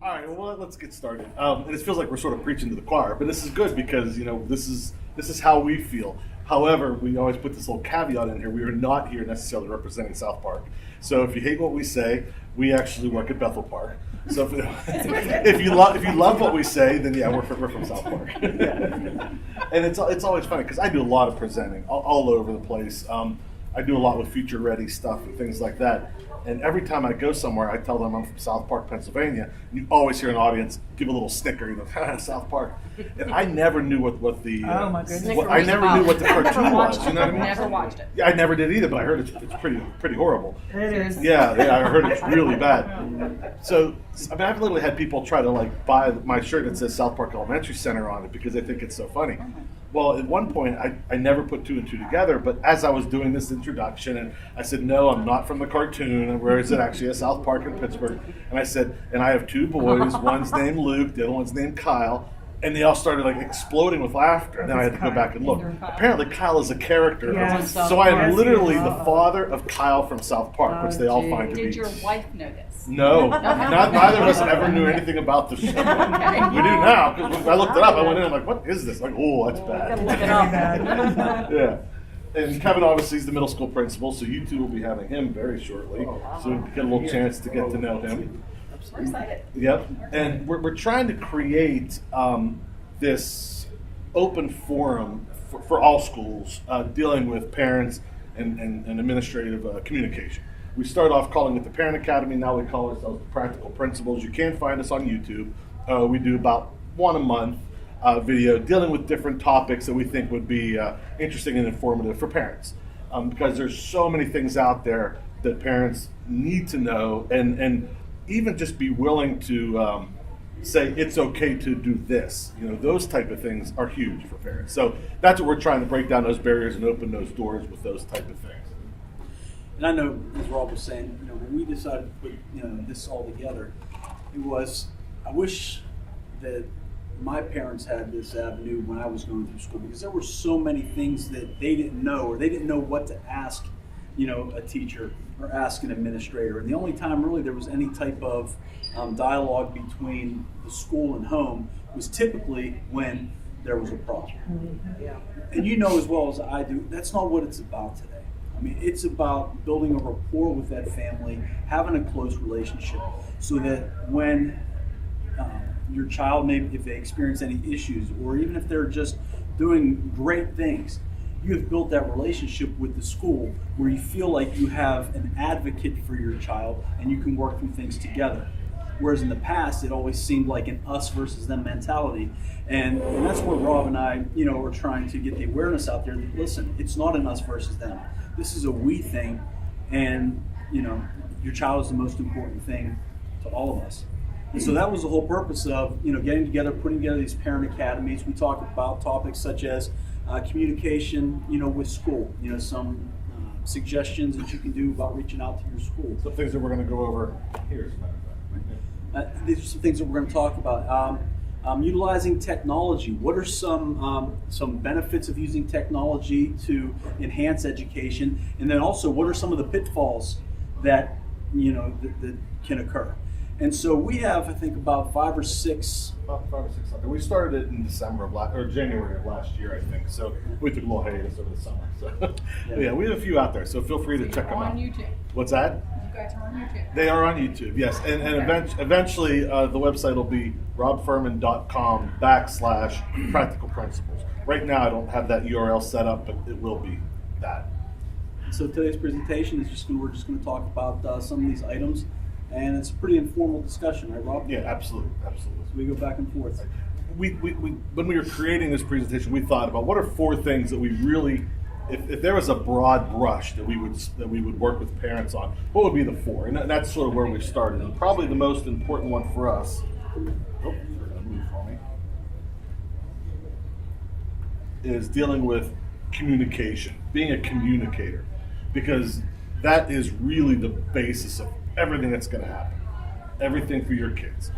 All right, well, let's get started. And it feels like we're sort of preaching to the choir, but this is good because this is how we feel. However, we always put this little caveat in here: we are not here necessarily representing South Park. So if you hate what we say, we actually work at Bethel Park. So if you love what we say, then yeah, we're from South Park. And it's always funny because I do a lot of presenting all over the place. I do a lot with future ready stuff and things like that. And every time I go somewhere, I tell them I'm from South Park, Pennsylvania. You always hear an audience give a little snicker, South Park. And I never knew what the Oh my goodness. I never knew what the cartoon was. You know what I mean? Never watched it. Yeah, I never did either, but I heard it's pretty horrible. It is. Yeah, I heard it's really bad. So, I mean, I've literally had people try to buy my shirt that says South Park Elementary Center on it because they think it's so funny. Well, at one point, I never put two and two together, but as I was doing this introduction, and I said, no, I'm not from the cartoon, and where is it actually? A South Park in Pittsburgh. And I said, and I have two boys, one's named Luke, the other one's named Kyle, and they all started exploding with laughter, and then I had to go back and look. Apparently, Kyle is a character. Yes. So I am Yes, literally he is. the father of Kyle from South Park, which they all find to be. Did your wife know this? No, neither of us ever knew anything about the show. We do now, because I looked it up. I went in, I'm like, what is this? Like, oh, that's bad. Look it up. Yeah. And Kevin obviously is the middle school principal, so you two will be having him very shortly. So we get a little chance to get to know him. We're excited. Yep. And we're trying to create this open forum for all schools dealing with parents and administrative communication. We start off calling it the Parent Academy. Now we call ourselves the Practical Principals. You can find us on YouTube. We do about one a month video dealing with different topics that we think would be interesting and informative for parents. Because there's so many things out there that parents need to know and even just be willing to say it's okay to do this. Those type of things are huge for parents. So that's what we're trying to break down those barriers and open those doors with those type of things. And I know, as Rob was saying, when we decided to put this all together, I wish that my parents had this avenue when I was going through school, because there were so many things that they didn't know, or they didn't know what to ask, a teacher or ask an administrator. And the only time really there was any type of dialogue between the school and home was typically when there was a problem. Yeah. And as well as I do, that's not what it's about today. I mean, it's about building a rapport with that family, having a close relationship, so that when your child, maybe if they experience any issues, or even if they're just doing great things, you have built that relationship with the school where you feel like you have an advocate for your child and you can work through things together. Whereas in the past, it always seemed like an us versus them mentality. And that's where Rob and I, are trying to get the awareness out there that, listen, it's not an us versus them. This is a we thing, and your child is the most important thing to all of us. And so that was the whole purpose of getting together, putting together these parent academies. We talk about topics such as communication, with school. Some suggestions that you can do about reaching out to your school. Some things that we're going to go over here, as a matter of fact. These are some things that we're going to talk about. Utilizing technology. What are some benefits of using technology to enhance education? And then also, what are some of the pitfalls that that can occur? And so we have, I think, about five or six. About 5 or 6 something. We started it in December or January of last year, I think. So we took a little hiatus over the summer. So yeah, we have a few out there. So feel free to check them out. On YouTube. What's that? You guys are on YouTube. They are on YouTube, yes. And eventually the website will be robfurman.com/practical principles. Right now I don't have that URL set up, but it will be that. So today's presentation is we're just going to talk about some of these items, and it's a pretty informal discussion, right, Rob? Yeah, absolutely. So we go back and forth. We when we were creating this presentation, we thought about what are 4 things that we really, if there was a broad brush that we would work with parents on, what would be the 4? And that's sort of where we started. And probably the most important one for us. Oh, they're gonna move for me. Is dealing with communication, being a communicator, because that is really the basis of everything that's going to happen, everything for your kids.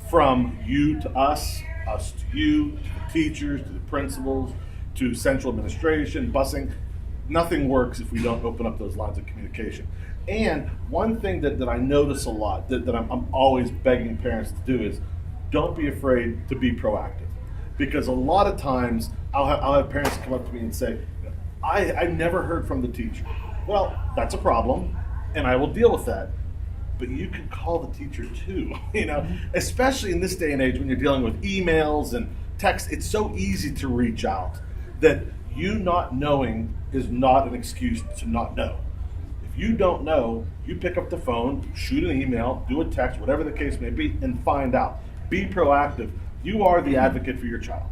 From you to us to you, to the teachers, to the principals, to central administration, busing. nothing works if we don't open up those lines of communication. And one thing that I notice a lot that I'm always begging parents to do is don't be afraid to be proactive. Because a lot of times I'll have parents come up to me and say, I never heard from the teacher. Well, that's a problem, and I will deal with that. But you can call the teacher too, especially in this day and age when you're dealing with emails and text. It's so easy to reach out that you not knowing is not an excuse to not know. If you don't know, you pick up the phone, shoot an email, do a text, whatever the case may be, and find out. Be proactive. You are the advocate for your child.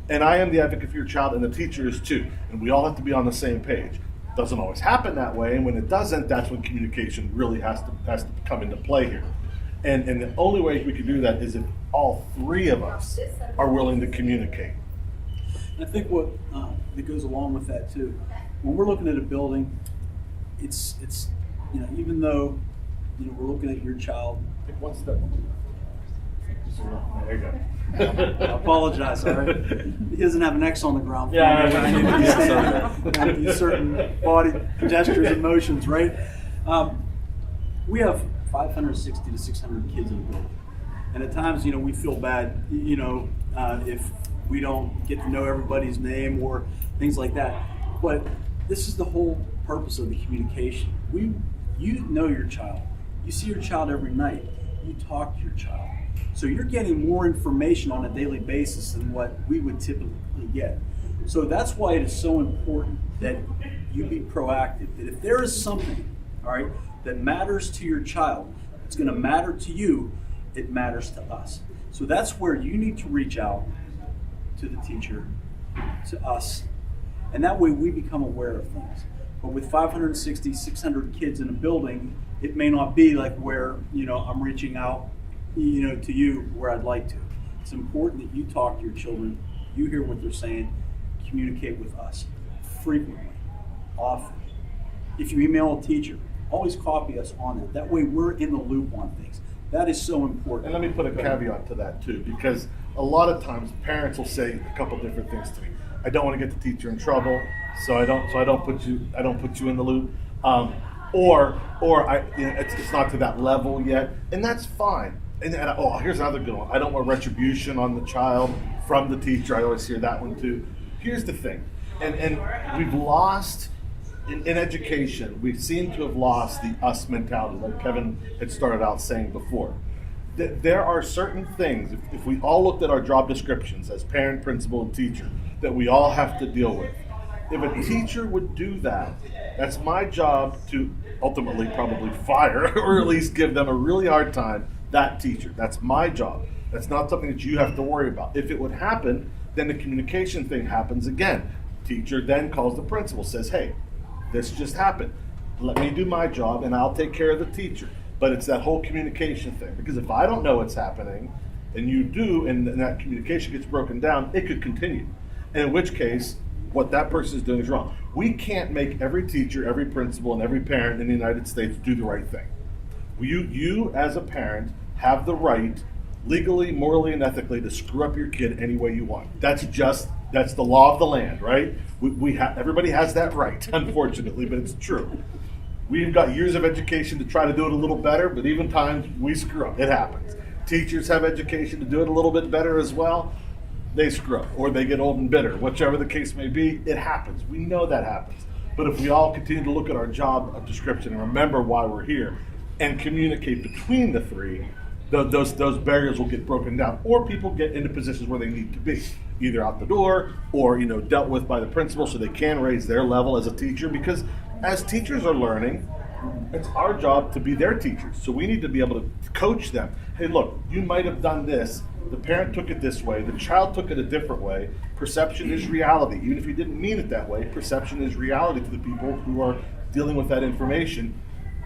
And I am the advocate for your child, and the teacher is too. And we all have to be on the same page. It doesn't always happen that way, and when it doesn't, that's when communication really has to come into play here. And the only way we can do that is if all three of us are willing to communicate. And I think what that goes along with that too, when we're looking at a building, it's even though we're looking at your child. Take one step. There you go. I apologize. All right, he doesn't have an X on the ground. Yeah, I need to be standing. I do certain body gestures and motions. Right. We have 560 to 600 kids in the building, and at times, we feel bad. If we don't get to know everybody's name or things like that. But this is the whole purpose of the communication. You know your child. You see your child every night. You talk to your child. So you're getting more information on a daily basis than what we would typically get. So that's why it is so important that you be proactive. That if there is something, all right, that matters to your child, it's going to matter to you, it matters to us. So that's where you need to reach out to the teacher, to us, and that way we become aware of things. But with 560, 600 kids in a building, it may not be like where, I'm reaching out, to you where I'd like to. It's important that you talk to your children, you hear what they're saying, communicate with us frequently, often. If you email a teacher, always copy us on it. That way we're in the loop on things. That is so important. And let me put a caveat to that too, because a lot of times parents will say a couple different things to me. I don't want to get the teacher in trouble, so I don't put you in the loop. It's not to that level yet, and that's fine. And here's another good one. I don't want retribution on the child from the teacher. I always hear that one too. Here's the thing, and we've lost in education. We seem to have lost the us mentality, like Kevin had started out saying before. There are certain things, if we all looked at our job descriptions as parent, principal, and teacher, that we all have to deal with. If a teacher would do that, that's my job to ultimately probably fire or at least give them a really hard time, that teacher. That's my job. That's not something that you have to worry about. If it would happen, then the communication thing happens again. Teacher then calls the principal, says, hey, this just happened. Let me do my job and I'll take care of the teacher. But it's that whole communication thing. Because if I don't know what's happening, and you do, and that communication gets broken down, it could continue. And in which case, what that person is doing is wrong. We can't make every teacher, every principal, and every parent in the United States do the right thing. You as a parent, have the right, legally, morally, and ethically, to screw up your kid any way you want. That's the law of the land, right? Everybody has that right, unfortunately, but it's true. We've got years of education to try to do it a little better, but even times we screw up. It happens. Teachers have education to do it a little bit better as well. They screw up, or they get old and bitter. Whichever the case may be, it happens. We know that happens. But if we all continue to look at our job description and remember why we're here and communicate between the three, those barriers will get broken down, or people get into positions where they need to be, either out the door or dealt with by the principal so they can raise their level as a teacher, because as teachers are learning, it's our job to be their teachers. So we need to be able to coach them. Hey, look, you might have done this. The parent took it this way. The child took it a different way. Perception is reality. Even if you didn't mean it that way, perception is reality to the people who are dealing with that information.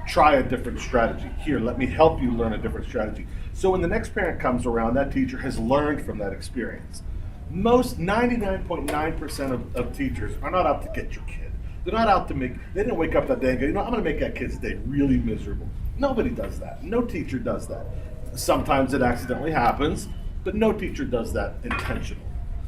Try a different strategy. Here, let me help you learn a different strategy. So when the next parent comes around, that teacher has learned from that experience. Most 99.9% of teachers are not out to get your kid. They're not out to they didn't wake up that day and go, I'm going to make that kid's day really miserable. Nobody does that. No teacher does that. Sometimes it accidentally happens, but no teacher does that intentionally.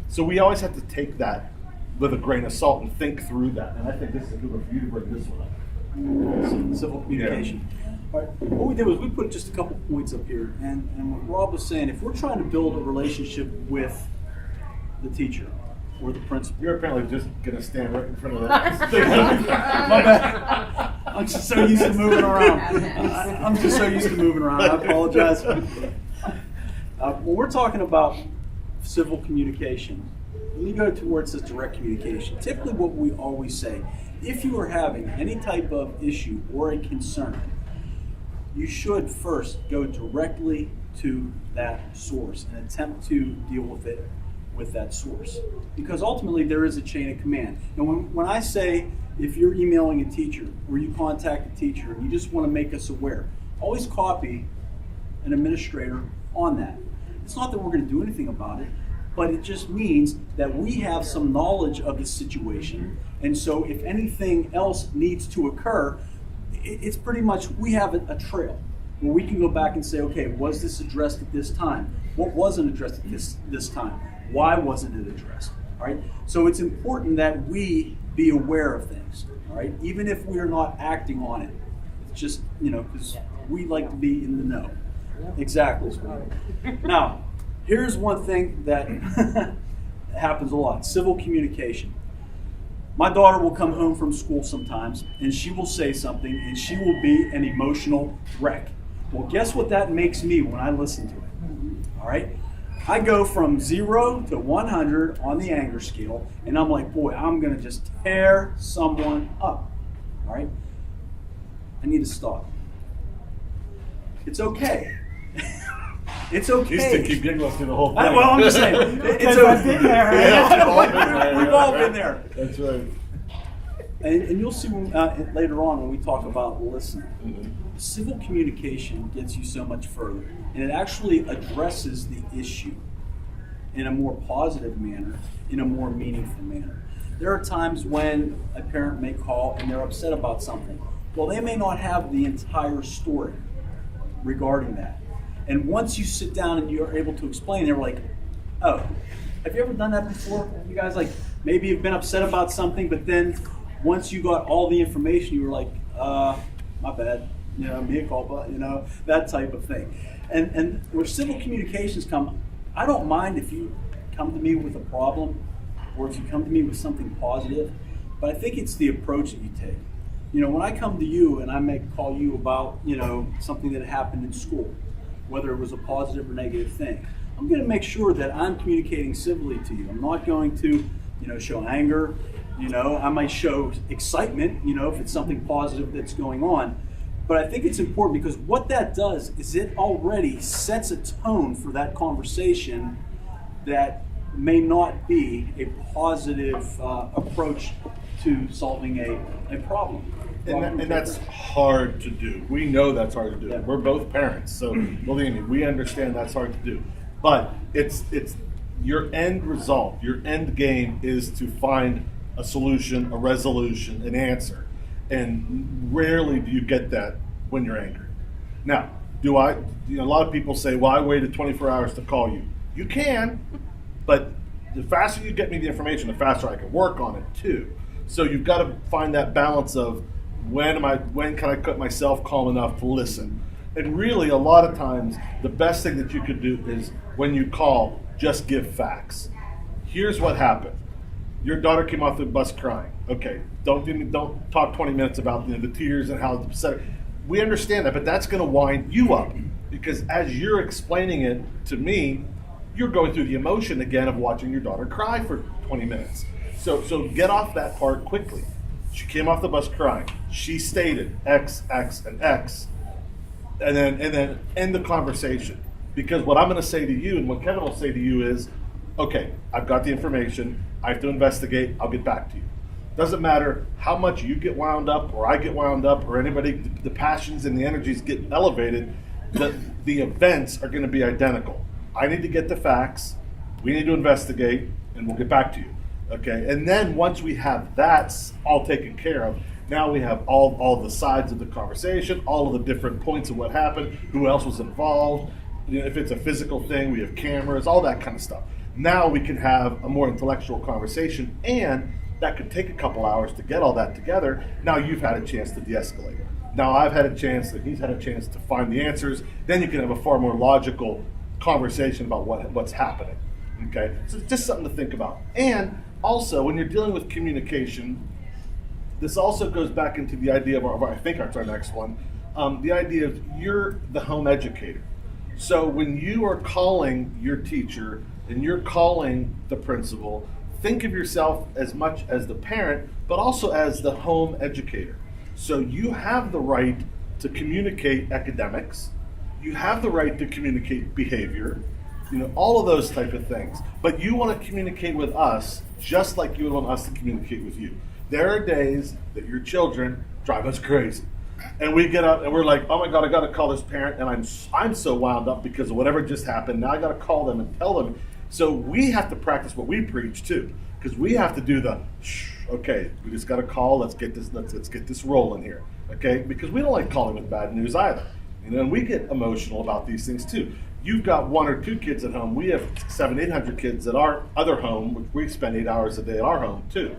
So we always have to take that with a grain of salt and think through that. And I think this is a good one for you to bring this one up. Civil communication. All right. What we did was we put just a couple points up here, and what Rob was saying, if we're trying to build a relationship with the teacher or the principal. You're apparently just gonna stand right in front of that thing. My bad. I'm just so used to moving around. I'm just so used to moving around. I apologize. When we're talking about civil communication, when you go to where it says direct communication, typically what we always say, if you are having any type of issue or a concern, you should first go directly to that source and attempt to deal with it with that source. Because ultimately there is a chain of command. And when I say, if you're emailing a teacher or you contact a teacher and you just want to make us aware, always copy an administrator on that. It's not that we're going to do anything about it, but it just means that we have some knowledge of the situation. And so if anything else needs to occur, it's pretty much, we have a trail where we can go back and say, okay, was this addressed at this time? What wasn't addressed at this time? Why wasn't it addressed? All right. So it's important that we be aware of things. All right. Even if we are not acting on it, it's just, because we like to be in the know. Exactly. Now, here's one thing that happens a lot: civil communication. My daughter will come home from school sometimes and she will say something and she will be an emotional wreck. Well, guess what that makes me when I listen to it? All right. I go from 0 to 100 on the anger scale, and I'm like, boy, I'm going to just tear someone up. All right? I need to stop. It's okay. It's okay. You still keep giggling through the whole thing. Well, I'm just saying. It's I've been there. Yeah. We've all been there. That's right. And you'll see later on when we talk about listening. Mm-hmm. Civil communication gets you so much further, and it actually addresses the issue in a more positive manner, in a more meaningful manner. There are times when a parent may call and they're upset about something. Well, they may not have the entire story regarding that. And once you sit down and you're able to explain, they're like, oh, have you ever done that before? You guys, like, maybe you've been upset about something, but then once you got all the information, you were like, my bad. Mea culpa, that type of thing. And where civil communications come, I don't mind if you come to me with a problem or if you come to me with something positive, but I think it's the approach that you take. When I come to you and I may call you about, something that happened in school, whether it was a positive or negative thing, I'm going to make sure that I'm communicating civilly to you. I'm not going to, show anger. I might show excitement, if it's something positive that's going on. But I think it's important because what that does is it already sets a tone for that conversation that may not be a positive approach to solving a problem. And that's hard to do. We know that's hard to do. Yeah. We're both parents, so believe me, we understand that's hard to do. But it's your end result, your end game is to find a solution, a resolution, an answer. And rarely do you get that when you're angry. Now, a lot of people say, well, I waited 24 hours to call you. You can, but the faster you get me the information, the faster I can work on it too. So you've got to find that balance of when can I cut myself calm enough to listen? And really, a lot of times, the best thing that you could do is when you call, just give facts. Here's what happened. Your daughter came off the bus crying. Okay, don't talk 20 minutes about the tears and how upset. We understand that, but that's going to wind you up because as you're explaining it to me, you're going through the emotion again of watching your daughter cry for 20 minutes. So get off that part quickly. She came off the bus crying. She stated X, X, and X, and then end the conversation. Because what I'm going to say to you and what Kevin will say to you is, okay, I've got the information. I have to investigate. I'll get back to you. Doesn't matter how much you get wound up or I get wound up or anybody, the passions and the energies get elevated, the events are going to be identical. I need to get the facts. We need to investigate, and we'll get back to you. Okay, and then once we have that all taken care of, now we have all the sides of the conversation, all of the different points of what happened, who else was involved. If it's a physical thing, we have cameras, all that kind of stuff. Now we can have a more intellectual conversation, and that could take a couple hours to get all that together. Now you've had a chance to de-escalate. Now I've had a chance, that he's had a chance to find the answers. Then you can have a far more logical conversation about what's happening. Okay, so it's just something to think about. And also, when you're dealing with communication, this also goes back into the idea of I think that's our next one, the idea of you're the home educator. So when you are calling your teacher and you're calling the principal, think of yourself as much as the parent, but also as the home educator. So you have the right to communicate academics, you have the right to communicate behavior, all of those type of things. But you want to communicate with us just like you would want us to communicate with you. There are days that your children drive us crazy. And we get up and we're like, oh my God, I got to call this parent, and I'm so wound up because of whatever just happened. Now I got to call them and tell them. So we have to practice what we preach too, because we have to do the okay, we just got to call. Let's get this rolling here, okay? Because we don't like calling with bad news either. And we get emotional about these things too. You've got 1 or 2 kids at home. We have 700-800 kids at our other home, which we spend 8 hours a day at our home too.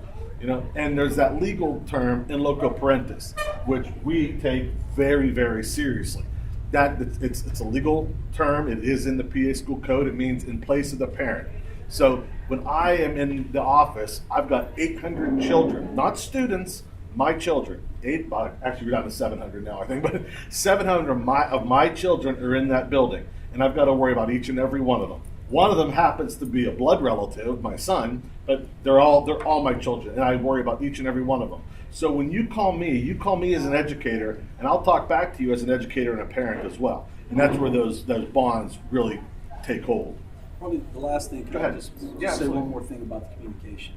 And there's that legal term in loco parentis, which we take very, very seriously. That it's a legal term. It is in the PA school code. It means in place of the parent. So when I am in the office, I've got 800 children, not students, my children. Actually, we're down to 700 now, I think, but 700 of my children are in that building, and I've got to worry about each and every one of them. One of them happens to be a blood relative, my son, but they're all my children, and I worry about each and every one of them. So when you call me as an educator, and I'll talk back to you as an educator and a parent as well. And that's where those bonds really take hold. Probably the last thing, Go ahead. just Yeah, say absolutely. one more thing about the communication.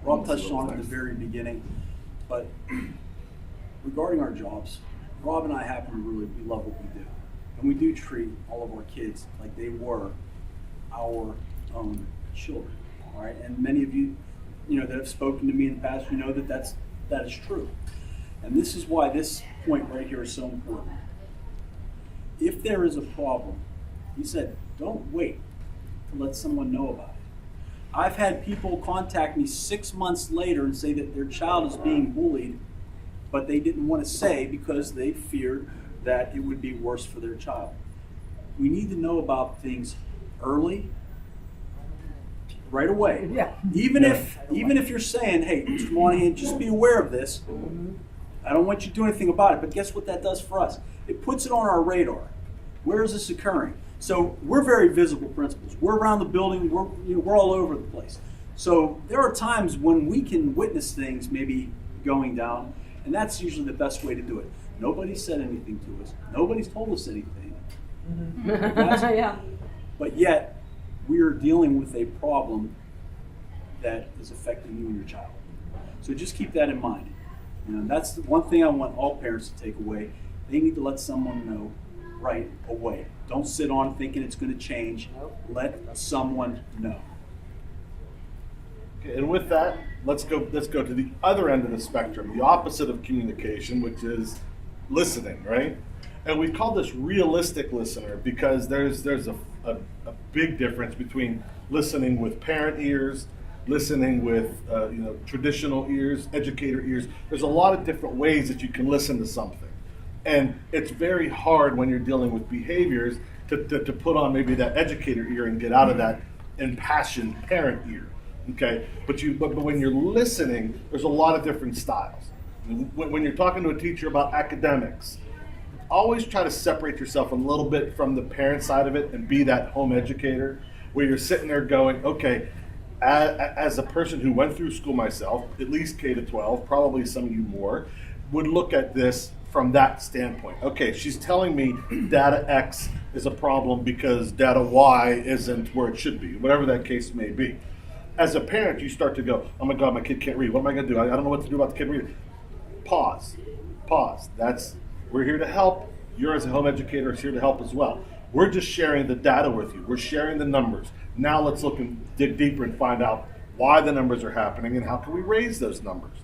Rob touched on it at the very beginning, but regarding our jobs, Rob and I happen to we love what we do. And we do treat all of our kids like they were our own children, all right? And many of you, that have spoken to me in the past, that is true. And this is why this point right here is so important. If there is a problem, he said, don't wait to let someone know about it. I've had people contact me 6 months later and say that their child is being bullied, but they didn't want to say because they feared that it would be worse for their child. We need to know about things early, right away. Yeah. Even if you're saying, hey, Mr. Monahan, just be aware of this. I don't want you to do anything about it, but guess what that does for us? It puts it on our radar. Where is this occurring? So we're very visible principals. We're around the building. We're all over the place. So there are times when we can witness things maybe going down, and that's usually the best way to do it. Nobody said anything to us. Nobody's told us anything. Yeah. But yet, we are dealing with a problem that is affecting you and your child. So just keep that in mind. That's the one thing I want all parents to take away. They need to let someone know right away. Don't sit on thinking it's going to change. Let someone know. Okay, and with that, let's go to the other end of the spectrum, the opposite of communication, which is listening, right? And we call this realistic listener because there's a big difference between listening with parent ears, listening with traditional ears, educator ears. There's a lot of different ways that you can listen to something. And it's very hard when you're dealing with behaviors to put on maybe that educator ear and get out of that impassioned parent ear. Okay, but when you're listening, there's a lot of different styles. When you're talking to a teacher about academics, always try to separate yourself a little bit from the parent side of it and be that home educator, where you're sitting there going, okay, as a person who went through school myself, at least K to 12, probably some of you more, would look at this from that standpoint. Okay, she's telling me data X is a problem because data Y isn't where it should be, whatever that case may be. As a parent, you start to go, oh my God, my kid can't read. What am I going to do? I don't know what to do about the kid reading. Pause. We're here to help. You're, as a home educator, is here to help as well. We're just sharing the data with you. We're sharing the numbers. Now let's look and dig deeper and find out why the numbers are happening and how can we raise those numbers.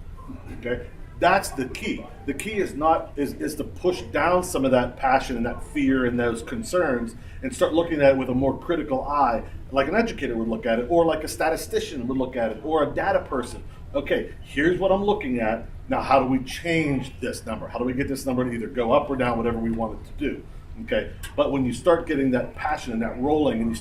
Okay? That's the key. The key is not is to push down some of that passion and that fear and those concerns and start looking at it with a more critical eye, like an educator would look at it, or like a statistician would look at it, or a data person. Okay, here's what I'm looking at. Now, how do we change this number? How do we get this number to either go up or down, whatever we want it to do? Okay, but when you start getting that passion and that rolling, and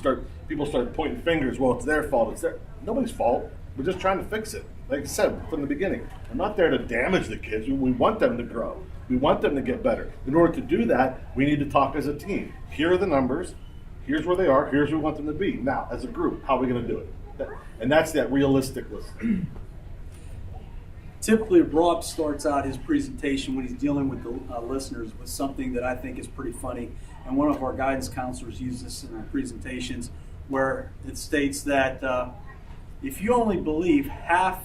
people start pointing fingers. Well, it's their fault. It's nobody's fault. We're just trying to fix it. Like I said from the beginning, we're not there to damage the kids. We want them to grow. We want them to get better. In order to do that, we need to talk as a team. Here are the numbers. Here's where they are. Here's where we want them to be. Now, as a group, how are we going to do it? And that's that realistic listening. Typically, Rob starts out his presentation when he's dealing with the listeners with something that I think is pretty funny. And one of our guidance counselors uses this in our presentations, where it states that if you only believe half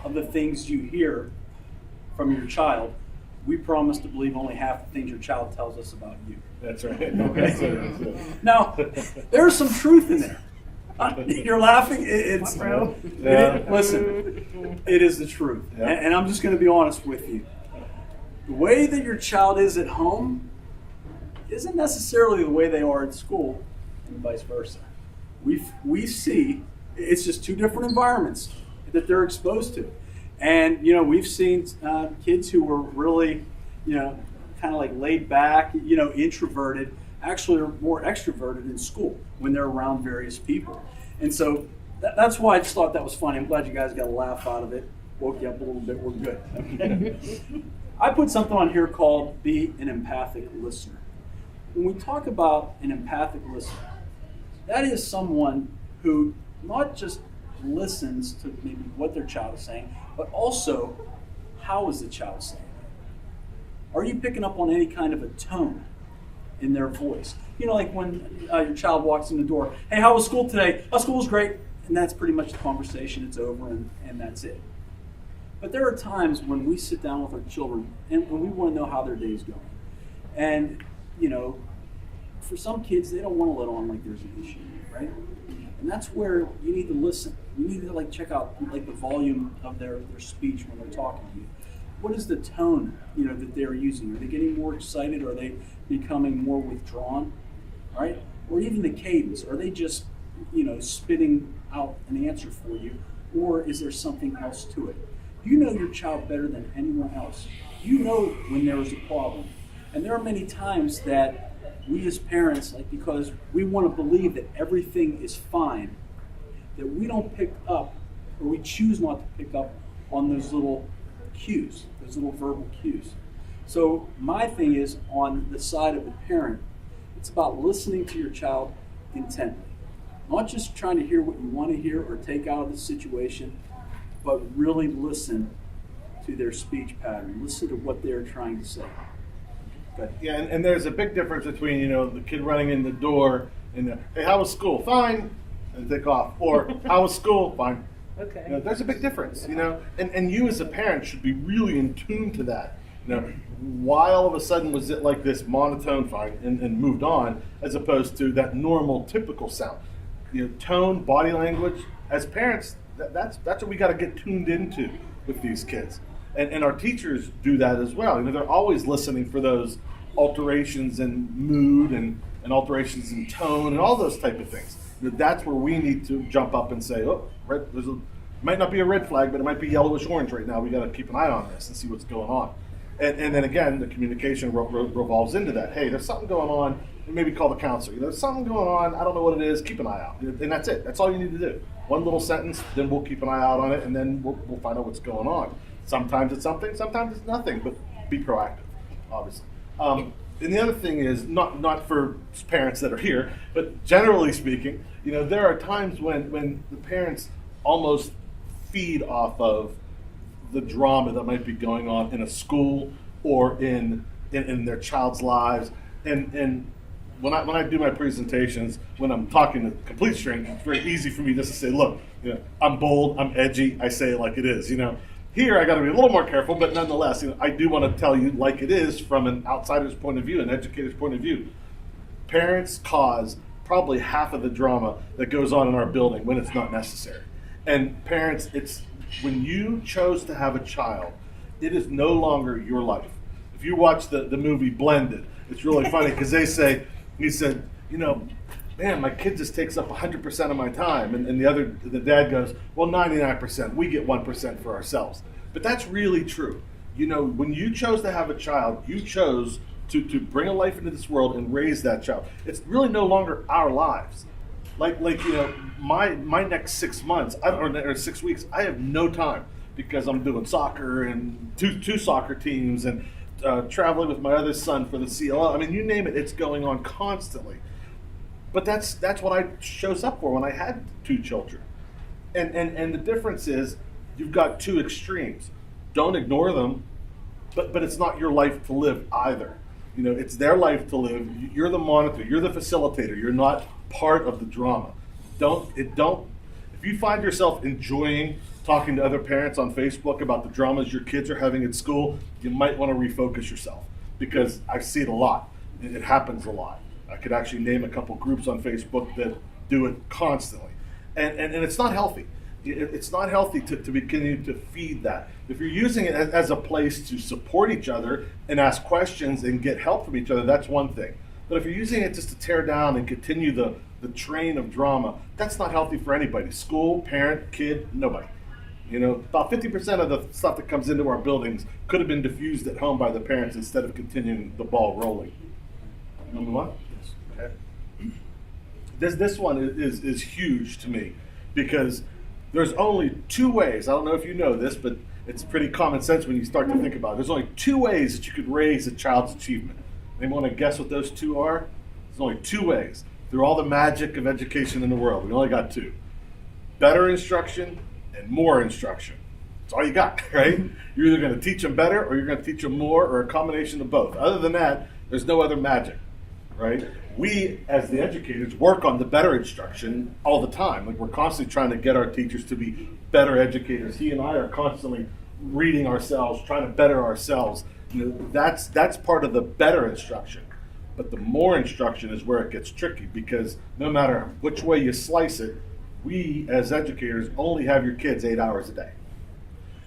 of the things you hear from your child, we promise to believe only half the things your child tells us about you. That's right. Okay. Now, there's some truth in there. You're laughing. Listen, it is the truth. Yeah. And I'm just going to be honest with you. The way that your child is at home isn't necessarily the way they are at school, and vice versa. We see it's just two different environments that they're exposed to. And, we've seen kids who were really, kind of like laid back, introverted, actually are more extroverted in school when they're around various people. And so that's why I just thought that was funny. I'm glad you guys got a laugh out of it. Woke you up a little bit. We're good. Okay. I put something on here called be an empathic listener. When we talk about an empathic listener, that is someone who not just listens to maybe what their child is saying, but also how is the child saying it? Are you picking up on any kind of a tone in their voice? Like when your child walks in the door, hey, how was school today? Oh, school was great. And that's pretty much the conversation. It's over and that's it. But there are times when we sit down with our children and we want to know how their day's going. And, for some kids, they don't want to let on like there's an issue, right? And that's where you need to listen. You need to check out the volume of their speech when they're talking to you. What is the tone, that they're using? Are they getting more excited? Are they becoming more withdrawn? Right? Or even the cadence. Are they just, spitting out an answer for you? Or is there something else to it? You know your child better than anyone else. You know when there is a problem. And there are many times that we as parents, because we want to believe that everything is fine, that we don't pick up, or we choose not to pick up on those little cues, those little verbal cues. So my thing is, on the side of the parent, it's about listening to your child intently. Not just trying to hear what you want to hear or take out of the situation, but really listen to their speech pattern. Listen to what they're trying to say. Yeah, and there's a big difference between, the kid running in the door and, hey, how was school? Fine, and take off. Or, how was school? Fine. Okay. There's a big difference, and you as a parent should be really in tune to that. Why all of a sudden was it like this monotone, fine, and moved on, as opposed to that normal, typical sound? Tone, body language. As parents, that's what we got to get tuned into with these kids. And our teachers do that as well. They're always listening for those alterations in mood and alterations in tone and all those type of things. That's where we need to jump up and say, oh, might not be a red flag, but it might be yellowish orange right now. We got to keep an eye on this and see what's going on. And then again, the communication revolves into that. Hey, there's something going on. Maybe call the counselor. There's something going on. I don't know what it is. Keep an eye out. And that's it. That's all you need to do. One little sentence, then we'll keep an eye out on it, and then we'll find out what's going on. Sometimes it's something, sometimes it's nothing, but be proactive, obviously. And the other thing is, not for parents that are here, but generally speaking, there are times when the parents almost feed off of the drama that might be going on in a school or in their child's lives. And when I do my presentations, when I'm talking to complete strangers, it's very easy for me just to say, look, I'm bold, I'm edgy, I say it like it is, Here, I got to be a little more careful, but nonetheless, I do want to tell you like it is from an outsider's point of view, an educator's point of view. Parents cause probably half of the drama that goes on in our building when it's not necessary. And parents, it's when you chose to have a child It is no longer your life. If you watch the movie Blended, it's really funny because he said, man, my kid just takes up 100% of my time. And the dad goes, well, 99%, we get 1% for ourselves. But that's really true. When you chose to have a child, you chose to bring a life into this world and raise that child. It's really no longer our lives. Like my next 6 months, or 6 weeks, I have no time because I'm doing soccer and two soccer teams and traveling with my other son for the CLL. I mean, you name it, it's going on constantly. But that's what I chose up for when I had 2 children. And the difference is you've got 2 extremes. Don't ignore them, but it's not your life to live either. It's their life to live. You're the monitor, you're the facilitator, you're not part of the drama. If you find yourself enjoying talking to other parents on Facebook about the dramas your kids are having at school, you might want to refocus yourself, because I see it a lot. It happens a lot. I could actually name a couple groups on Facebook that do it constantly. And it's not healthy. It's not healthy to continue to feed that. If you're using it as a place to support each other and ask questions and get help from each other, that's one thing. But if you're using it just to tear down and continue the train of drama, that's not healthy for anybody. School, parent, kid, nobody. About 50% of the stuff that comes into our buildings could have been diffused at home by the parents instead of continuing the ball rolling. Number one? Okay. This one is huge to me, because there's only 2 ways. I don't know if you know this, but it's pretty common sense when you start to think about it. There's only 2 ways that you could raise a child's achievement. Anyone want to guess what those 2 are? There's only 2 ways. Through all the magic of education in the world, we only got 2. Better instruction and more instruction. That's all you got, right? You're either going to teach them better or you're going to teach them more, or a combination of both. Other than that, there's no other magic, right? We, as the educators, work on the better instruction all the time. Like, we're constantly trying to get our teachers to be better educators. He and I are constantly reading ourselves, trying to better ourselves. That's part of the better instruction. But the more instruction is where it gets tricky, because no matter which way you slice it, we as educators only have your kids 8 hours a day.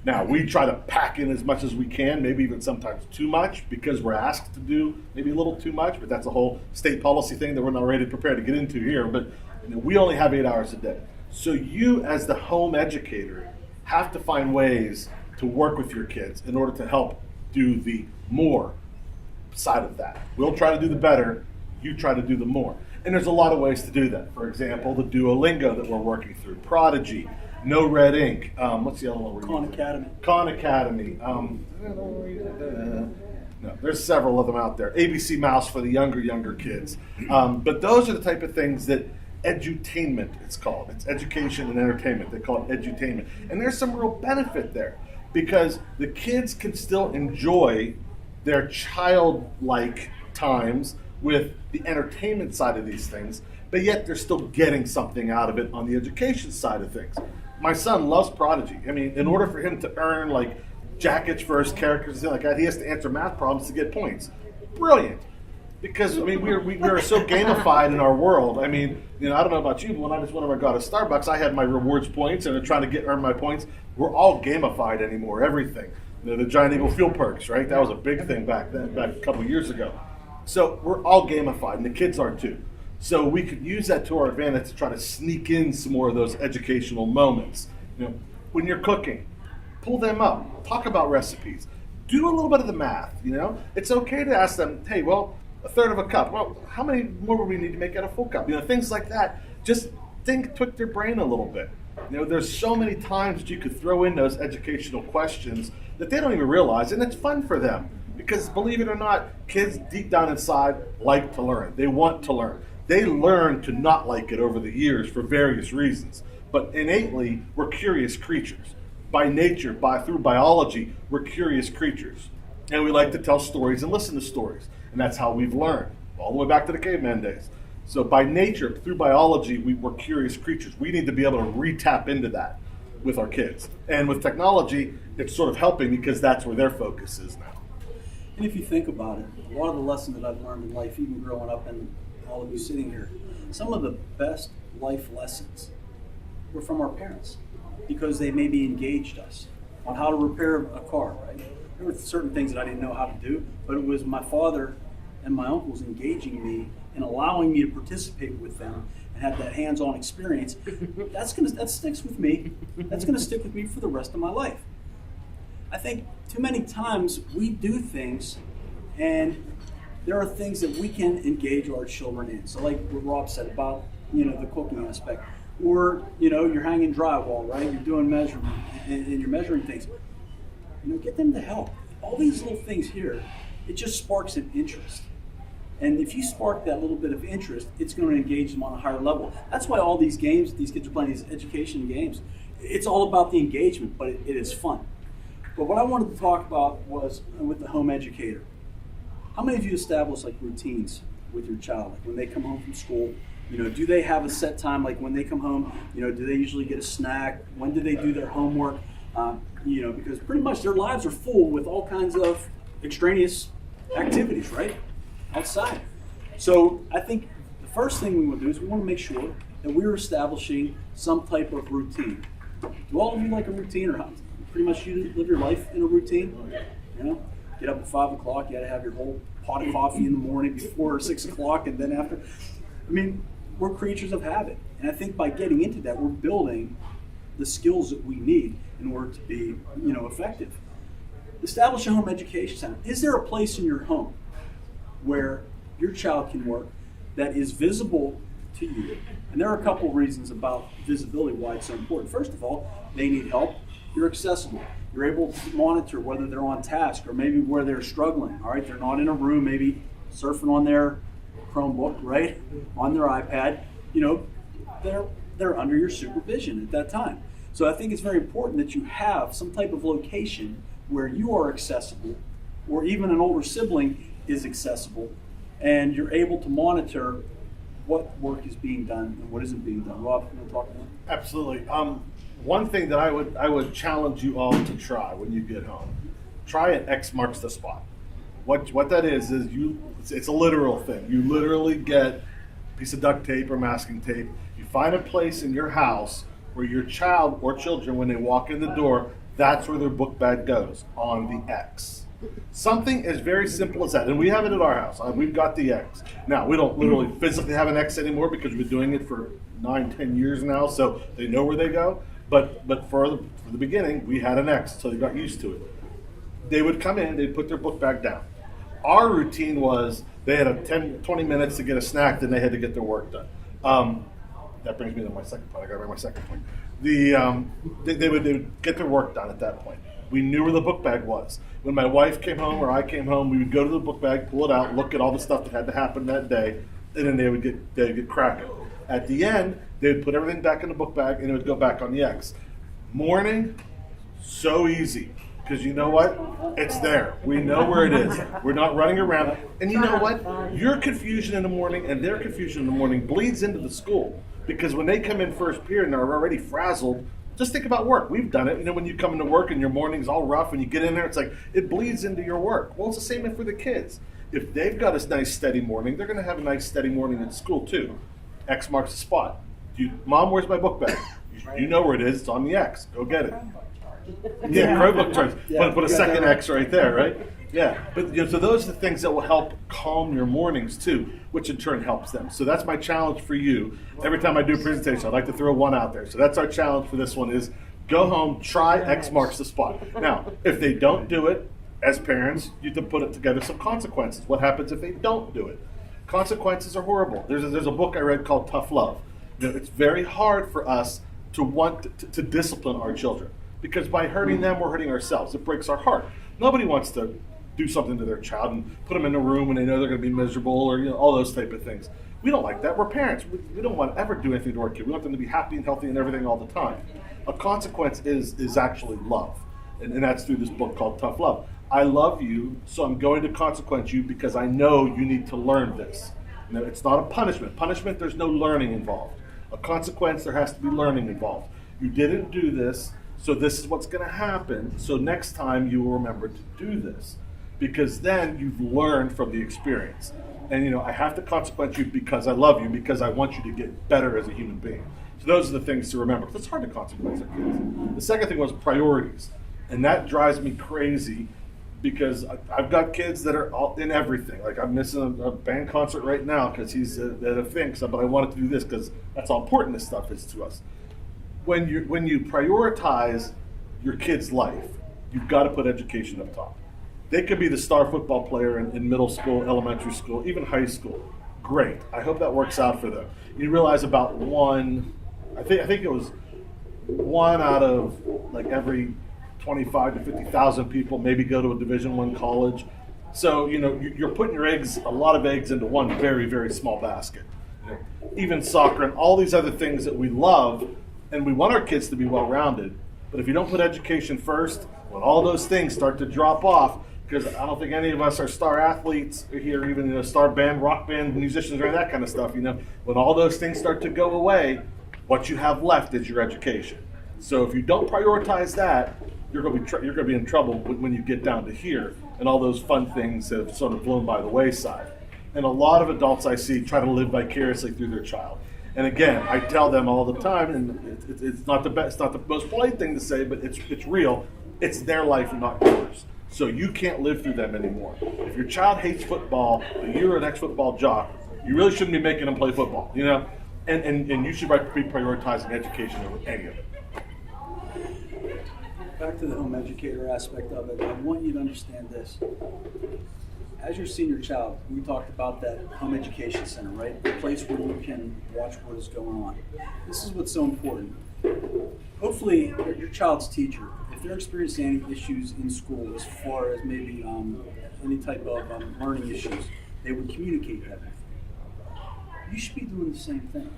Now, we try to pack in as much as we can, maybe even sometimes too much, because we're asked to do maybe a little too much, but that's a whole state policy thing that we're not ready to prepare to get into here. But we only have 8 hours a day. So you, as the home educator, have to find ways to work with your kids in order to help do the more side of that. We'll try to do the better, you try to do the more. And there's a lot of ways to do that. For example, the Duolingo that we're working through, Prodigy, No Red Ink. What's the other one we're Khan using? Academy. Khan Academy. No, there's several of them out there. ABC Mouse for the younger kids. But those are the type of things that edutainment, it's called. It's education and entertainment. They call it edutainment. And there's some real benefit there, because the kids can still enjoy their childlike times with the entertainment side of these things, but yet they're still getting something out of it on the education side of things. My son loves Prodigy. I mean, in order for him to earn like jackets for his characters and things like that, he has to answer math problems to get points. Brilliant. Because, I mean, we are so gamified in our world. I mean, I don't know about you, but when I just went over and got a Starbucks, I had my rewards points and I'm trying to earn my points. We're all gamified anymore, everything. The Giant Eagle Fuel Perks, right? That was a big thing back a couple of years ago. So we're all gamified, and the kids are too. So we could use that to our advantage to try to sneak in some more of those educational moments. When you're cooking, pull them up, talk about recipes, do a little bit of the math. It's okay to ask them, hey, well, a third of a cup. Well, how many more would we need to make out a full cup? Things like that. Just twist their brain a little bit. There's so many times that you could throw in those educational questions that they don't even realize, and it's fun for them. Because believe it or not, kids deep down inside like to learn. They want to learn. They learn to not like it over the years for various reasons. But innately, we're curious creatures. By nature, through biology, we're curious creatures. And we like to tell stories and listen to stories. And that's how we've learned, all the way back to the caveman days. So by nature, through biology, we're curious creatures. We need to be able to re-tap into that with our kids. And with technology, it's sort of helping because that's where their focus is now. And if you think about it, a lot of the lessons that I've learned in life, even growing up and all of you sitting here, some of the best life lessons were from our parents, because they maybe engaged us on how to repair a car, right? there were certain things that I didn't know how to do, but it was my father and my uncles engaging me and allowing me to participate with them and have that hands-on experience. That sticks with me. That's gonna stick with me for the rest of my life. I think too many times we do things and there are things that we can engage our children in. So like what Rob said about, the cooking aspect, or, you're hanging drywall, right? You're doing measurement and you're measuring things. Get them to help. All these little things here, it just sparks an interest. And if you spark that little bit of interest, it's going to engage them on a higher level. That's why all these games, these kids are playing these education games, it's all about the engagement, but it is fun. But what I wanted to talk about was with the home educator. How many of you establish like routines with your child? Like when they come home from school, do they have a set time? Like when they come home, do they usually get a snack? When do they do their homework? Because pretty much their lives are full with all kinds of extraneous activities, right? Outside. So I think the first thing we want to do is we want to make sure that we're establishing some type of routine. Do all of you like a routine, or how, pretty much you live your life in a routine? Get up at 5 o'clock, you got to have your whole pot of coffee in the morning before 6 o'clock and then after. We're creatures of habit. And I think by getting into that, we're building the skills that we need in order to be, effective. Establish a home education center. Is there a place in your home where your child can work that is visible to you? And there are a couple reasons about visibility why it's so important. First of all, they need help. You're accessible. You're able to monitor whether they're on task or maybe where they're struggling. All right, they're not in a room, maybe surfing on their Chromebook, right, on their iPad. They're under your supervision at that time. So I think it's very important that you have some type of location where you are accessible, or even an older sibling is accessible, and you're able to monitor what work is being done and what isn't being done. Rob, you want to talk about that? Absolutely. One thing that I would challenge you all to try when you get home, try an X marks the spot. What that is it's a literal thing. You literally get a piece of duct tape or masking tape. You find a place in your house where your child or children, when they walk in the door, that's where their book bag goes, on the X. Something as very simple as that. And we have it at our house. We've got the X. Now, we don't literally physically have an X anymore because we've been doing it for 9-10 years now, so they know where they go. But for the beginning, we had an X, so they got used to it. They would come in, they'd put their book bag down. Our routine was they had 20 minutes to get a snack, then they had to get their work done. That brings me to my second point. I got to bring my second point. They would get their work done at that point. We knew where the book bag was. When my wife came home or I came home, we would go to the book bag, pull it out, look at all the stuff that had to happen that day, and then they'd get cracking. At the end, they would put everything back in the book bag and it would go back on the X. Morning, so easy. Because you know what? It's there. We know where it is. We're not running around. And you know what? Your confusion in the morning and their confusion in the morning bleeds into the school. Because when they come in first period and are already frazzled, just think about work. We've done it. When you come into work and your morning's all rough and you get in there, it's like it bleeds into your work. Well, it's the same for the kids. If they've got a nice steady morning, they're going to have a nice steady morning at school too. X marks the spot. Mom, where's my book bag? You know where it is. It's on the X. Go get it. Yeah, Chromebook charge. Put a second X right there, right? Yeah. But so those are the things that will help calm your mornings too, which in turn helps them. So that's my challenge for you. Every time I do a presentation, I'd like to throw one out there. So that's our challenge for this one is go home, try X marks the spot. Now, if they don't do it, as parents, you have to put it together some consequences. What happens if they don't do it? Consequences are horrible. There's a book I read called Tough Love. It's very hard for us to want to discipline our children. Because by hurting them, we're hurting ourselves. It breaks our heart. Nobody wants to do something to their child and put them in a room and they know they're going to be miserable or all those type of things. We don't like that. We're parents. We don't want to ever do anything to our kid. We want them to be happy and healthy and everything all the time. A consequence is actually love. And that's through this book called Tough Love. I love you, so I'm going to consequence you because I know you need to learn this. It's not a punishment. Punishment, there's no learning involved. A consequence, there has to be learning involved. You didn't do this, so this is what's going to happen. So next time you will remember to do this, because then you've learned from the experience. And I have to consequence you because I love you, because I want you to get better as a human being. So those are the things to remember. It's hard to consequence our kids. The second thing was priorities, and that drives me crazy because I've got kids that are all in everything. Like I'm missing a band concert right now because he's at a thing. So, but I wanted to do this because that's how important this stuff is to us. When you prioritize your kid's life, you've got to put education up top. They could be the star football player in middle school, elementary school, even high school. Great. I hope that works out for them. You realize about I think it was one out of like every 25 to 50,000 people maybe go to a Division I college. So, you're putting a lot of eggs into one very, very small basket. Even soccer and all these other things that we love, and we want our kids to be well-rounded. But if you don't put education first, when all those things start to drop off, because I don't think any of us are star athletes here, even star band, rock band, musicians, or any of that kind of stuff. When all those things start to go away, what you have left is your education. So if you don't prioritize that, you're going to be in trouble when you get down to here, and all those fun things have sort of blown by the wayside. And a lot of adults I see try to live vicariously through their child. And again, I tell them all the time, and it's not the best, it's not the most polite thing to say, but it's real. It's their life, not yours. So you can't live through them anymore. If your child hates football, but you're an ex-football jock, you really shouldn't be making them play football, And you should be prioritizing education over any of it. Back to the home educator aspect of it, I want you to understand this. As your senior child, we talked about that home education center, right? The place where you can watch what is going on. This is what's so important. Hopefully, your child's teacher, if they're experiencing any issues in school as far as maybe any type of learning issues, they would communicate that with you. You should be doing the same thing.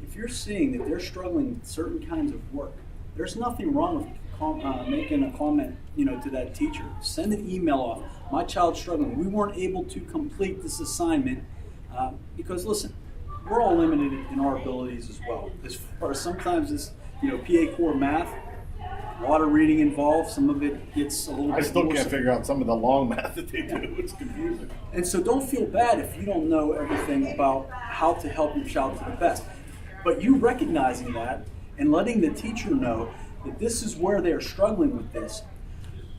If you're seeing that they're struggling with certain kinds of work, there's nothing wrong with making a comment, to that teacher. Send an email off. My child's struggling. We weren't able to complete this assignment because, listen, we're all limited in our abilities as well. As far as sometimes this, PA core math, a lot of reading involved. Some of it gets a little bit I still more can't figure out some of the long math that they do. It's confusing. And so don't feel bad if you don't know everything about how to help your child to the best. But you recognizing that and letting the teacher know that this is where they're struggling with this,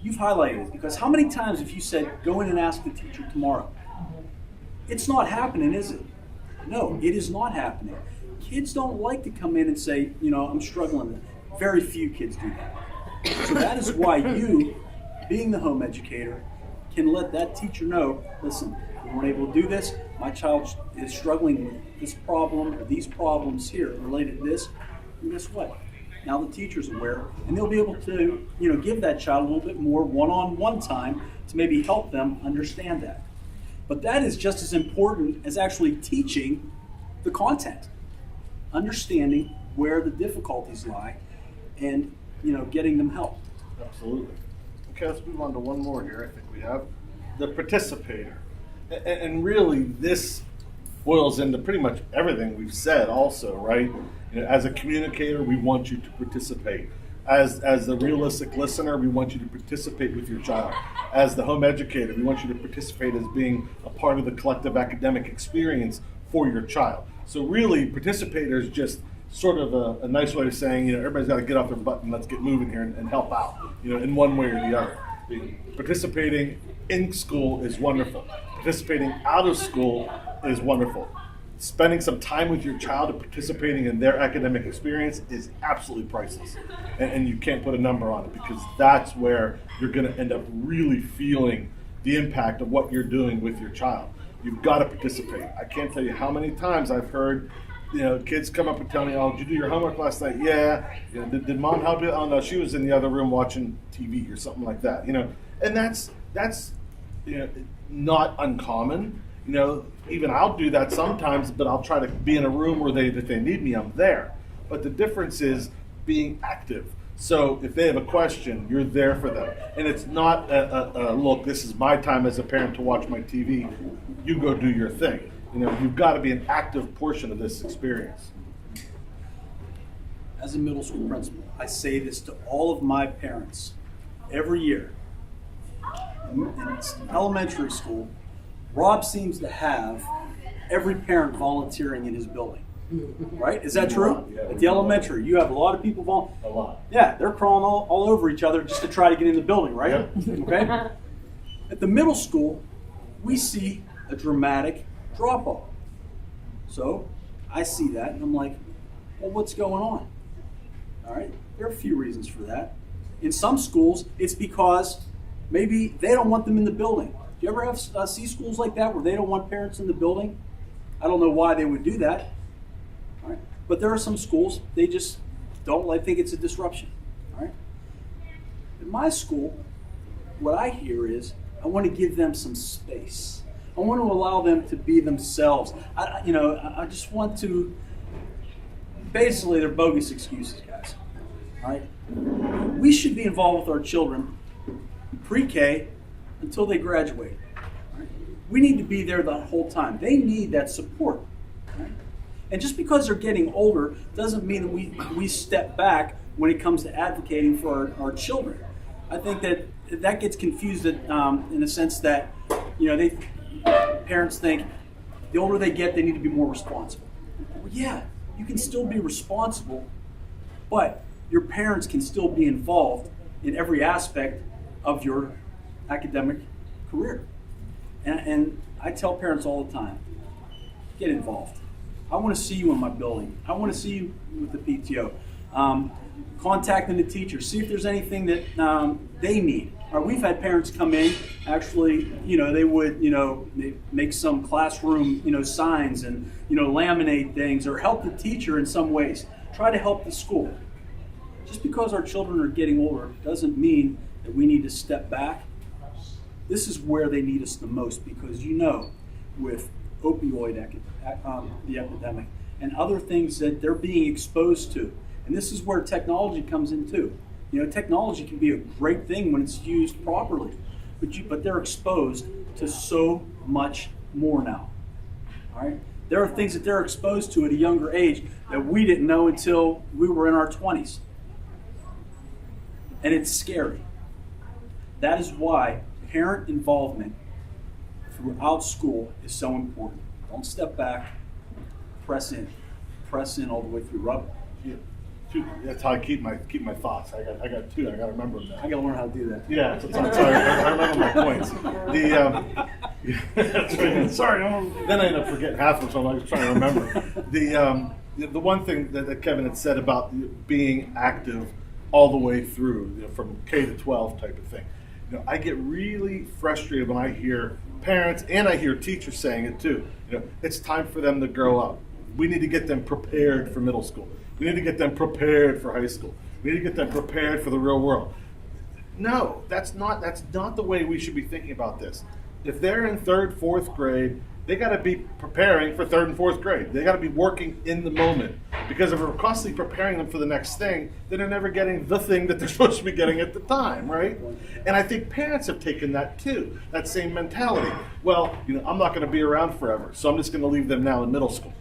you've highlighted it. Because how many times have you said, go in and ask the teacher tomorrow? It's not happening, is it? No, it is not happening. Kids don't like to come in and say, I'm struggling. Very few kids do that. So that is why you, being the home educator, can let that teacher know, listen, we weren't able to do this. My child is struggling with this problem or these problems here related to this. And guess what? Now the teacher's aware, and they'll be able to, give that child a little bit more one-on-one time to maybe help them understand that. But that is just as important as actually teaching the content, understanding where the difficulties lie, and getting them help. Absolutely. Okay, let's move on to one more here. I think we have the participator, and really this boils into pretty much everything we've said. Also, right? As a communicator, we want you to participate. As the realistic listener, we want you to participate with your child. As the home educator, we want you to participate as being a part of the collective academic experience for your child. So really, participator is just sort of a nice way of saying, everybody's got to get off their butt and let's get moving here and help out, in one way or the other. Participating in school is wonderful. Participating out of school is wonderful. Spending some time with your child and participating in their academic experience is absolutely priceless. And you can't put a number on it, because that's where you're going to end up really feeling the impact of what you're doing with your child. You've got to participate. I can't tell you how many times I've heard kids come up and tell me, "Oh, did you do your homework last night?" "Yeah." Did mom help you?" "Oh, no, she was in the other room watching TV," or something like that. And that's not uncommon. Even I'll do that sometimes, but I'll try to be in a room where if they need me, I'm there. But the difference is being active. So if they have a question, you're there for them. And it's not look, this is my time as a parent to watch my TV. You go do your thing. You've got to be an active portion of this experience. As a middle school principal, I say this to all of my parents every year. In elementary school, Rob seems to have every parent volunteering in his building. right? Is that true? Yeah, At the elementary, you have a lot of people A lot. Yeah, they're crawling all over each other just to try to get in the building, right? Okay. At the middle school, we see a dramatic drop off. So I see that and I'm like, well, what's going on? All right, there are a few reasons for that. In some schools, it's because maybe they don't want them in the building. Do you ever have see schools like that where they don't want parents in the building? I don't know why they would do that. All right, but there are some schools they just don't. I think it's a disruption. All right. In my school, what I hear is I want to give them some space. I want to allow them to be themselves. I just want to. Basically, they're bogus excuses, guys. All right. We should be involved with our children pre-K until they graduate. All right? We need to be there the whole time. They need that support. Right? And just because they're getting older doesn't mean that we step back when it comes to advocating for our children. I think that gets confused in the sense that parents think the older they get, they need to be more responsible. Well, yeah, you can still be responsible, but your parents can still be involved in every aspect of your academic career. And I tell parents all the time, get involved. I want to see you in my building. I want to see you with the PTO. Contacting the teachers, see if there's anything that they need. We've had parents come in, actually, they would, they make some classroom, signs and, laminate things or help the teacher in some ways. Try to help the school. Just because our children are getting older doesn't mean that we need to step back. This is where they need us the most because with opioid the epidemic and other things that they're being exposed to. And this is where technology comes in too. Technology can be a great thing when it's used properly, but they're exposed to so much more now. All right, there are things that they're exposed to at a younger age that we didn't know until we were in our 20s, and it's scary. That is why parent involvement throughout school is so important. Don't step back. Press in all the way through. Rob. Yeah. That's how I keep my thoughts. I got two. I got to remember them now. I got to learn how to do that. Yeah, sorry. I remember my points. Sorry, then I end up forgetting half of them. So I'm trying to remember. The one thing that Kevin had said about being active all the way through, from K to 12 type of thing. I get really frustrated when I hear parents and I hear teachers saying it too. It's time for them to grow up. We need to get them prepared for middle school. We need to get them prepared for high school. We need to get them prepared for the real world. No, that's not the way we should be thinking about this. If they're in 3rd, 4th grade, they got to be preparing for 3rd and 4th grade. They got to be working in the moment. Because if we're constantly preparing them for the next thing, then they're never getting the thing that they're supposed to be getting at the time, right? And I think parents have taken that too, that same mentality. Well, I'm not going to be around forever, so I'm just going to leave them now in middle school.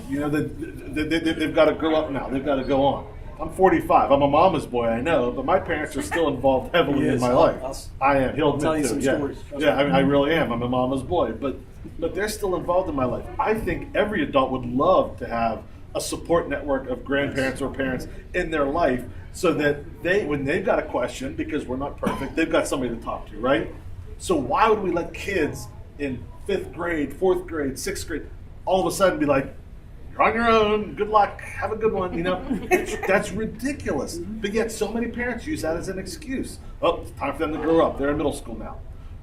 They've got to grow up now. They've got to go on. I'm 45. I'm a mama's boy, I know, but my parents are still involved heavily in my life. I am. He'll tell you admit some to. stories. Yeah. I really am. I'm a mama's boy, but they're still involved in my life. I think every adult would love to have a support network of grandparents or parents in their life, so that when they've got a question, because we're not perfect, they've got somebody to talk to, right? So why would we let kids in 5th grade, 4th grade, 6th grade, all of a sudden be like, you're on your own, good luck, have a good one, That's ridiculous. But yet so many parents use that as an excuse. Oh, it's time for them to grow up. They're in middle school now.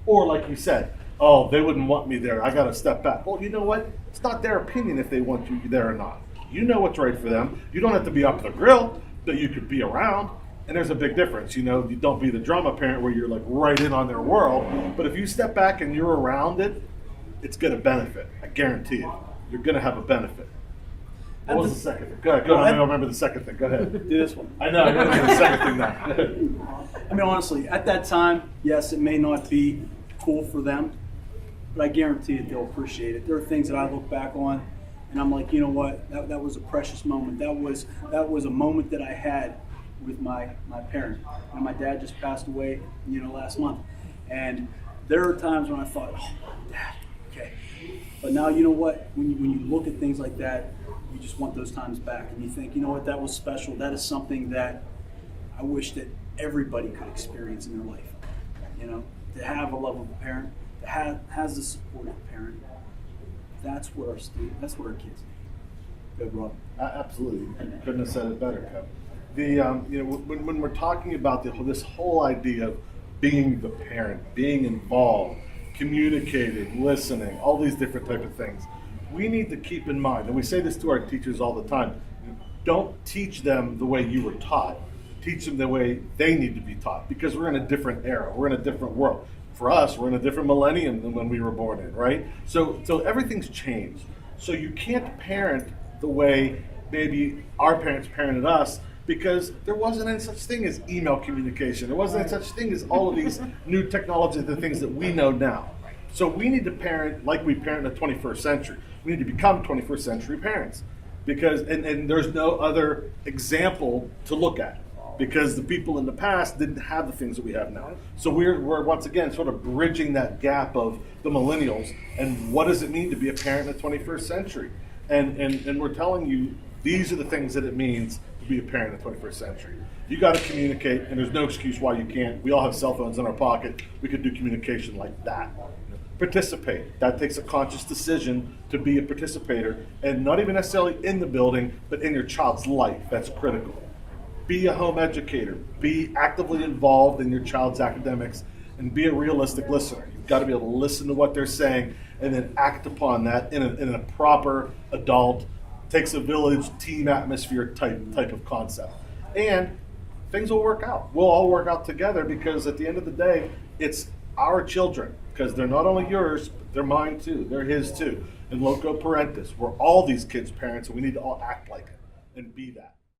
Or like you said, oh, they wouldn't want me there. I got to step back. Well, you know what? It's not their opinion if they want you there or not. You know what's right for them. You don't have to be up the grill, but you could be around. And there's a big difference. You don't be the drama parent where you're like right in on their world. But if you step back and you're around it, it's going to benefit. I guarantee you. You're going to have a benefit. What was the second thing? Go ahead. I don't remember the second thing. Go ahead. Do this one. I know the second thing now. I mean, honestly, at that time, yes, it may not be cool for them, but I guarantee you they'll appreciate it. There are things that I look back on, and I'm like, you know what? That was a precious moment. That was a moment that I had with my parent. And my dad just passed away, last month. And there are times when I thought, oh, Dad, okay. But now, you know what? When you look at things like that, you just want those times back, and you think, you know what, that was special. That is something that I wish that everybody could experience in their life. You know, to have a lovable parent, that has a supportive parent. That's what our that's what our kids need. Good, Rob. Absolutely, you couldn't have said it better, Kev. When we're talking about this whole idea of being the parent, being involved, communicating, listening, all these different type of things, we need to keep in mind, and we say this to our teachers all the time, don't teach them the way you were taught. Teach them the way they need to be taught, because we're in a different era. We're in a different world. For us, we're in a different millennium than when we were born in, right? So everything's changed. So you can't parent the way maybe our parents parented us, because there wasn't any such thing as email communication. There wasn't any such thing as all of these new technologies, the things that we know now. So we need to parent like we parent in the 21st century. We need to become 21st century parents, because and there's no other example to look at, because the people in the past didn't have the things that we have now. So we're once again sort of bridging that gap of the millennials and what does it mean to be a parent in the 21st century. And we're telling you, these are the things that it means to be a parent in the 21st century. You got to communicate, and there's no excuse why you can't. We all have cell phones in our pocket. We could do communication like that. Participate. That takes a conscious decision to be a participator, and not even necessarily in the building, but in your child's life. That's critical. Be a home educator. Be actively involved in your child's academics, and be a realistic listener. You've got to be able to listen to what they're saying and then act upon that in a proper adult, takes a village, team atmosphere type of concept. And things will work out. We'll all work out together, because at the end of the day, it's our children, because they're not only yours, but they're mine too. They're his too. And loco parentis. We're all these kids' parents, and we need to all act like it and be that.